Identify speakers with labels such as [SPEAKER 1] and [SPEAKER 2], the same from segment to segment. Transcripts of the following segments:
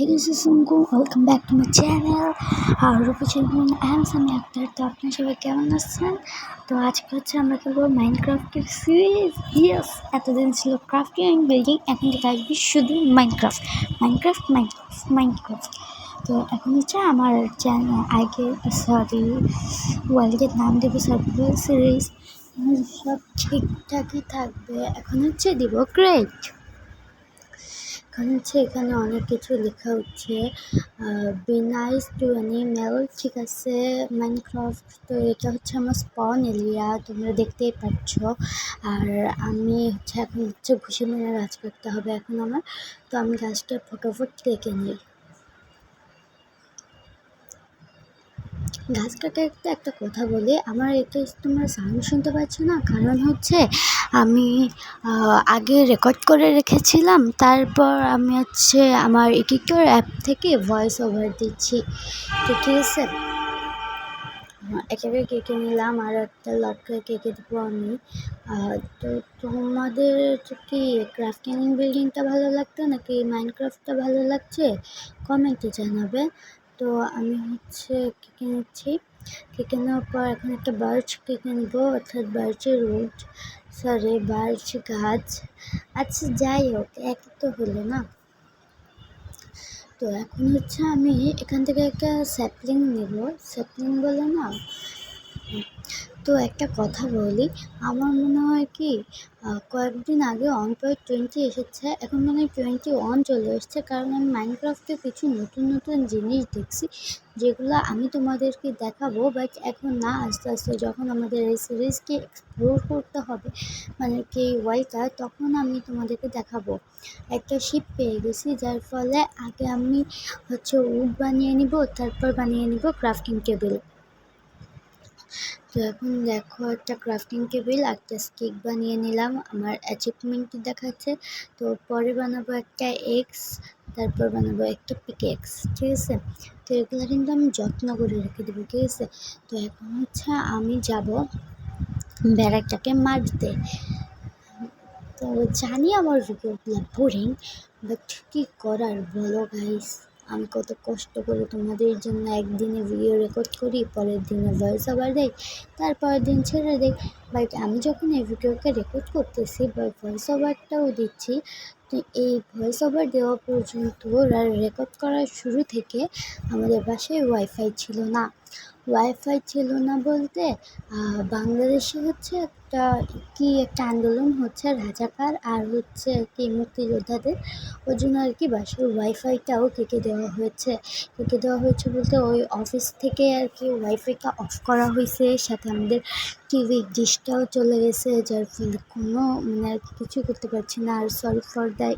[SPEAKER 1] Hey guys, আসসালামুকুম welcome back to my channel আর রূপচন্দ্রন আমি আক্তার। তো আপনার সবাই কেমন আছেন? তো আজকে হচ্ছে আমরা খেলবো মাইনক্রাফটের সিরিজ। ইয়েস, এতদিন ছিল ক্রাফটিং অ্যান্ড বিল্ডিং, এখন থেকে আসবে শুধু মাইনক্রাফট মাইনক্রাফট মাইনক্রাফট মাইনক্রাফট তো এখন হচ্ছে আমার চ্যানেল ওয়ার্ল্ডের নাম দেবো সার্ভাইভাল সিরিজ। সব ঠিকঠাকই থাকবে। এখন হচ্ছে দিব গ্রেট। এখানে অনেক কিছু লেখা হচ্ছে, বি নাইস টু অ্যানিমেল, ঠিক আছে। মাইনক্রাফট, তো এটা হচ্ছে আমার স্পন এরিয়া, তোমরা দেখতেই পাচ্ছ। আর আমি এখন ঘুষি মেরে গাছ কাটতে হবে এখন আমার। তো আমি গাছটা ফটাফট কেটে নিই। গাছ কাটে একটা কথা বলি, আমার এটা তোমরা সাউন্ড শুনতে পাচ্ছ না, কারণ হচ্ছে আমি আগে রেকর্ড করে রেখেছিলাম, তারপর আমি আমার এডিটর অ্যাপ থেকে ভয়েস ওভার দিচ্ছি। তো ঠিক আছে, একেবারে কেটে নিলাম আর একটা লটকে কেটে দেবো আমি। তো তোমাদের কি ক্রাফটিং বিল্ডিংটা ভালো লাগতো নাকি মাইনক্রাফটটা ভালো লাগছে কমেন্টে জানাবে। তো আমি কেটে নিচ্ছি। কেটে নেওয়ার পর এখন একটা বার্চ কেটে নেবো, অর্থাৎ বার্চের বার্চ গাছ। আচ্ছা যাই হোক, এক তো হলো না। তো এখন আমি এখান থেকে একটা স্যাপলিং নেব, স্যাপলিং বলে না। তো একটা কথা বলি, আমার মনে হয় কি কয়েকদিন আগে 1.20 এসেছে, এখন মনে হয় 21 চলে এসছে, কারণ আমি মাইনক্রাফটে কিছু নতুন নতুন জিনিস দেখছি যেগুলো আমি তোমাদেরকে দেখাবো, বাট এখন না, আস্তে আস্তে যখন আমাদের এই সিরিজকে এক্সপ্লোর করতে হবে, মানে কি ওয়ার্ল্ডটা, তখন আমি তোমাদেরকে দেখাবো। একটা শিপ পেয়ে গেছি, যার ফলে আগে আমি উড বানিয়ে নিব, তারপর বানিয়ে নিব ক্রাফটিং টেবিল। তো এখন দেখো, একটা ক্রাফটিং টেবিল, একটা স্টিক বানিয়ে নিলাম, আমার অ্যাচিভমেন্ট দেখাচ্ছে। তো পরে বানাবো একটা এক্স, তারপর বানাবো একটা পিকেক্স, ঠিক আছে। তো এগুলো কিন্তু আমি যত্ন করে রেখে দেবো, ঠিক আছে। তো এখন আমি যাব ব্যারাকটাকে মারতে। তো জানি আমার ভিডিওগুলো বোরিং, বাট কী করার বলো গাইস, আমি কত কষ্ট করে তোমাদের জন্য একদিনে ভিডিও রেকর্ড করি, পরের দিনে ভয়েস ওভার দেই, তারপরের দিন ছেড়ে দিই। বাট আমি যখন এই ভিডিওকে রেকর্ড করতেছি বা ভয়েস ওভারটাও দিচ্ছি, তো এই ভয়েস ওভার দেওয়া পর্যন্ত আর রেকর্ড করার শুরু থেকে আমাদের বাসায় ওয়াইফাই ছিল না। ওয়াইফাই ছিল না বলতে বাংলাদেশে একটা আন্দোলন হচ্ছে, রাজাকার আর কি মুক্তিযোদ্ধাদের, ওই জন্য বাসার ওয়াইফাইটাও কেটে দেওয়া হয়েছে। বলতে ওই অফিস থেকে ওয়াইফাইটা অফ করা হয়েছে, সাথে আমাদের টিভি ডিশটাও চলে গেছে, যার ফলে কোনো কিছু করতে পারছি না। আর সরি ফর দ্য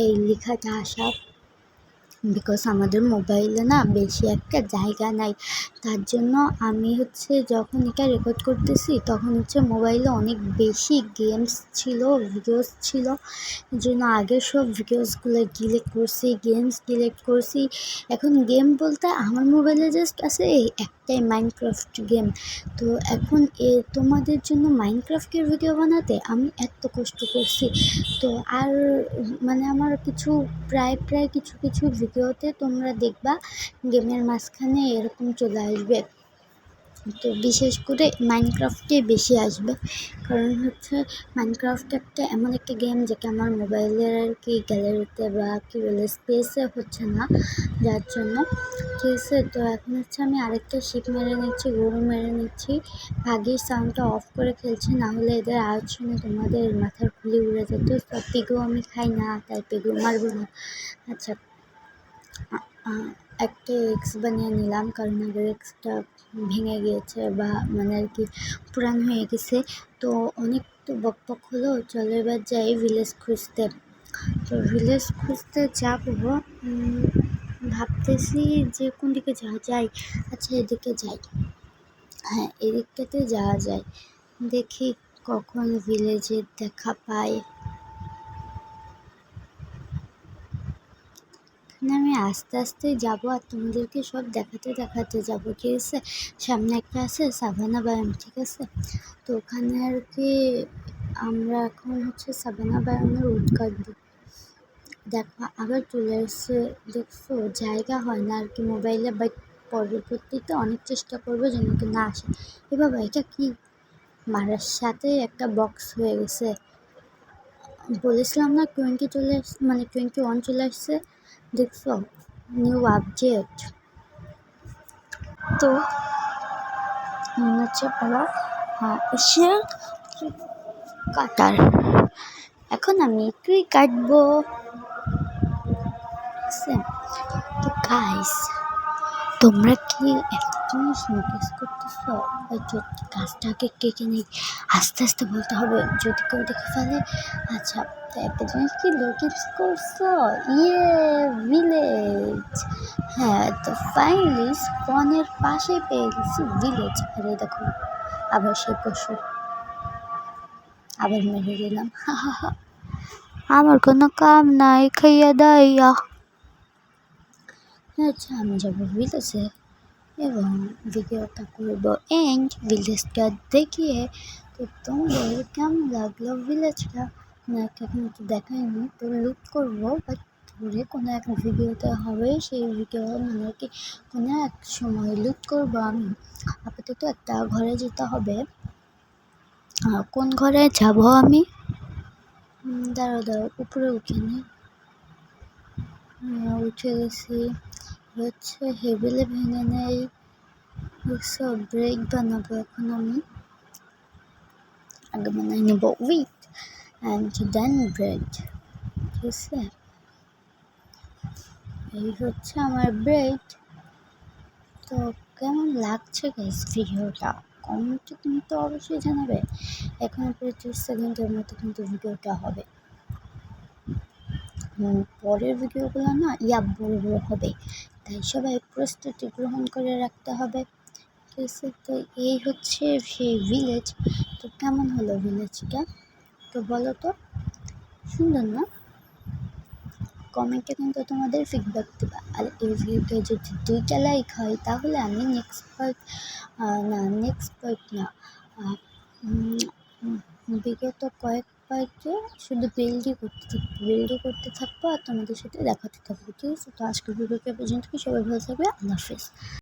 [SPEAKER 1] এই লেখাটা আসা, বিকজ আমাদের মোবাইলে না বেশি একটা জায়গা নাই, তার জন্য আমি যখন এটা রেকর্ড করতেছি তখন মোবাইলে অনেক বেশি গেমস ছিল, ভিডিওস ছিল, এই জন্য আগের সব ভিডিওসগুলো গেমস ডিলিট করছি। এখন গেম বলতে আমার মোবাইলে জাস্ট আছে একটাই, মাইনক্রাফট গেম। তো এখন তোমাদের জন্য মাইনক্রাফটের ভিডিও বানাতে আমি এত কষ্ট করছি। তো আর আমার প্রায় কিছু ভিডিওতে তোমরা দেখবা গেমের মাঝখানে এরকম চলে আসবে। তো বিশেষ করে মাইনক্রাফটে বেশি আসবে, কারণ মাইনক্রাফট এমন একটা গেম যেটা আমার মোবাইলের গ্যালারিতে বা স্পেসে হচ্ছে না, যার জন্য, ঠিক আছে। তো এখন আমি আরেকটা শিপ মেরে নিচ্ছি, গরু মেরে নিচ্ছি। ভাগির সাউন্ডটা অফ করে খেলছি, না হলে এদের আওয়াজ শুনে তোমাদের মাথার খুলি উড়ে যেত। তো পেগু আমি খাই না, তাই পেগু মারবো না। আচ্ছা, একটা এক্স বানিয়ে নিলাম, কারণ আগের এক্সটা ভেঙে গিয়েছে বা পুরান হয়ে গেছে। তো অনেক তো বকবক হলো, চলো এবার যাই ভিলেজ খুঁজতে। তো ভিলেজ খুঁজতে যাবো, ভাবতেছি যে কোন দিকে যাওয়া যায়। আচ্ছা, এদিকে যাই, হ্যাঁ এদিকটাতে যাওয়া যায়, দেখি কখন ভিলেজের দেখা পাই। আমি আস্তে আস্তে যাবো আর তোমাদেরকে সব দেখাতে যাবো, ঠিক আছে। সামনে একটা আছে সাভানা বায়োম, ঠিক আছে। তো ওখানে আমরা এখন সাভানা বায়োমের উড কাটবো। দেখো আবার চলে এসছে, দেখছো জায়গা হয় না আর কি মোবাইলে, বাট পরবর্তীতে অনেক চেষ্টা করবো যেন কি না আসে। এ বাবা এটা কি মারার সাথে একটা বক্স হয়ে গেছে। বলেছিলাম না 20 চলে আসছে, মানে 21 চলে আসছে, দেখছো নিউ আপডেট। তো মনে হচ্ছে বলো, হ্যাঁ এসে কাটার, এখন আমি একটুই কাটবো। তো গাইস, তোমরা কি একটা জিনিস নোটিস করতেছো? ওই গাছটাকে কেটে নেই, আস্তে আস্তে বলতে হবে, যদি কেউ দেখে ফেলে। আচ্ছা, তো একটা জিনিস কি নোটিস করছো? ইয়ে, ভিলেজ। হ্যাঁ, তো ফাইনালি স্পনের পাশে পেয়ে গেছি ভিলেজ। আরে দেখো আবার সে পশু, আবার মেরে দিলাম। আমার কোনো কাম নাই, খাইয়া দাইয়া। আচ্ছা, আমি যাবো ভিলেজে এবং ভিডিওটা করবো এন্ড ভিলেজটা দেখিয়ে। তো তোমাদের কেমন লাগলো ভিলেজটা? ওনাকে এখন একটু দেখাইনি, তো লুট করবো, বাট ধরে কোনো এক ভিডিওতে হবে, সেই ভিডিও মানে কি কোনো এক সময় লুট করবো আমি। আপাতত একটা ঘরে যেতে হবে। কোন ঘরে যাব আমি? দাঁড়াও উপরে উঠিনি, উঠে গেছি। হচ্ছে হেবিলে ভেঙে নেই, সব ব্রেক বানাবো এখন আমি। আগে বানাই নেব উইথ অ্যান্ড দেন ব্রেড, ঠিক আছে? এই হচ্ছে আমার ব্রেড। তো কেমন লাগছে গাইস ভিডিওটা? কমেন্টে কিন্তু অবশ্যই জানাবে। এখন 25 সেকেন্ডের মতো কিন্তু ভিডিওটা হবে। পরের ভিডিওগুলো না বড় বড় হবে, তাই সবাই প্রস্তুতি গ্রহণ করে রাখতে হবে, ঠিক আছে? তো এই হচ্ছে সেই ভিলেজ। তো কেমন হলো ভিলেজটা তো বলো তো, সুন্দর না? কমেন্টে কিন্তু তোমাদের ফিডব্যাক দেবা। আর এই ভিডিওতে যদি 2টা লাইক হয় তাহলে আমি নেক্সট পার্ট না বিগত কয়েক পার্টে শুধু বিল্ডই করতে থাকবো আর তোমাদের সাথে দেখাতে থাকবো, ঠিক আছে? তো আজকের ভিডিওটা পর্যন্ত, সবাই ভালো থাকবে, আল্লাহ হাফেজ।